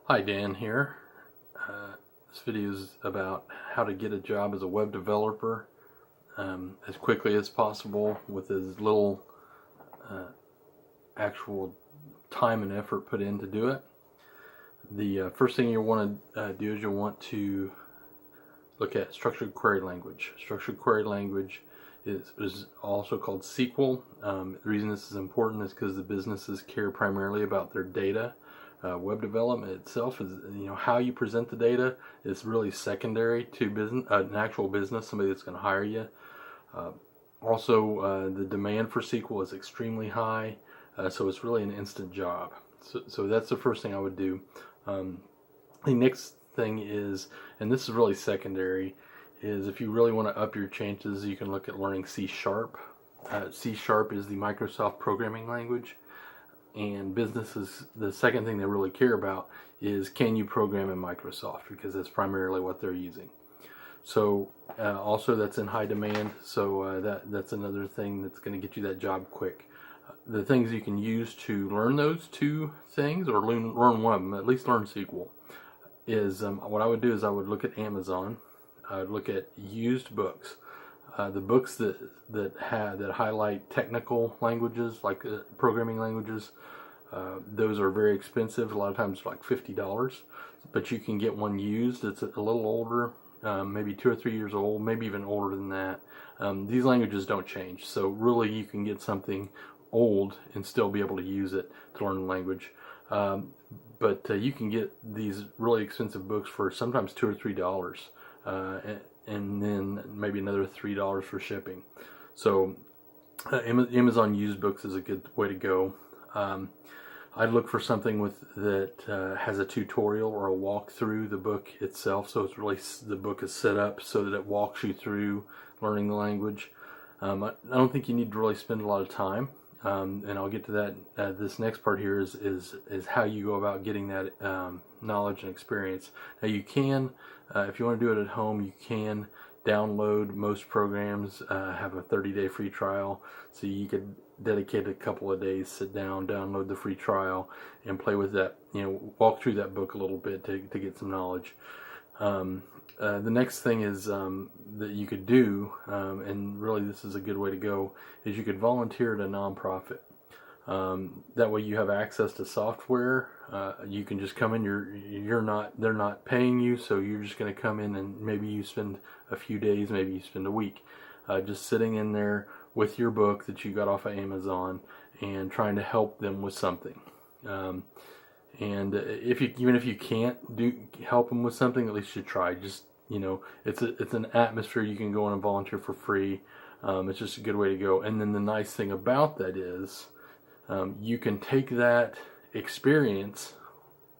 Hi, Dan here. This video is about how to get a job as a web developer as quickly as possible with as little actual time and effort put in to do it. The first thing you want to do is you'll want to look at structured query language. Structured query language is also called SQL. The reason this is important is because the businesses care primarily about their data. Web development itself is, how you present the data is really secondary to business, an actual business, somebody that's going to hire you. Also, the demand for SQL is extremely high, so it's really an instant job. So that's the first thing I would do. The next thing is, and this is really secondary, is if you really want to up your chances, you can look at learning C#. C# is the Microsoft programming language. And businesses, the second thing they really care about is, can you program in Microsoft, because that's primarily what they're using. So also that's in high demand, so that's another thing that's going to get you that job quick. The things you can use to learn those two things, or learn one of them, at least learn SQL, is what I would do is I would look at Amazon. I would look at used books. The books that highlight technical languages, like programming languages, those are very expensive. A lot of times like $50, but you can get one used. It's a little older, maybe 2 or 3 years old, maybe even older than that. These languages don't change, so really you can get something old and still be able to use it to learn the language. But you can get these really expensive books for sometimes $2 or $3. And then maybe another $3 for shipping. So Amazon used books is a good way to go. I'd look for something that has a tutorial or a walk through the book itself, so it's really, the book is set up so that it walks you through learning the language. I don't think you need to really spend a lot of time, and I'll get to that. This next part here is how you go about getting that knowledge and experience. Now you can, if you want to do it at home, you can download. Most programs have a 30-day free trial, so you could dedicate a couple of days, sit down, download the free trial, and play with that. Walk through that book a little bit to get some knowledge. The next thing is that you could do, and really this is a good way to go, is you could volunteer at a nonprofit. That way you have access to software. You can just come in. They're not paying you, so you're just going to come in and maybe you spend a few days, maybe you spend a week, just sitting in there with your book that you got off of Amazon and trying to help them with something. And even if you can't help them with something, at least you try. Just, it's an atmosphere you can go in and volunteer for free. It's just a good way to go. And then the nice thing about that is, you can take that experience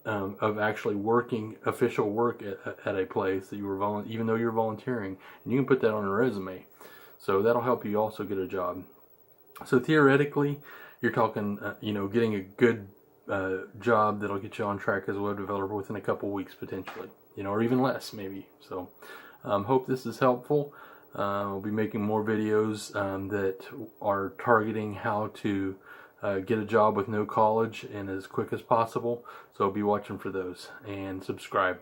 of actually working official work at a place that you were even though you're volunteering, and you can put that on a resume. So that'll help you also get a job. So theoretically, you're talking, getting a good job that'll get you on track as a web developer within a couple weeks potentially, or even less maybe. So hope this is helpful. I'll be making more videos that are targeting how to get a job with no college and as quick as possible. So be watching for those, and subscribe.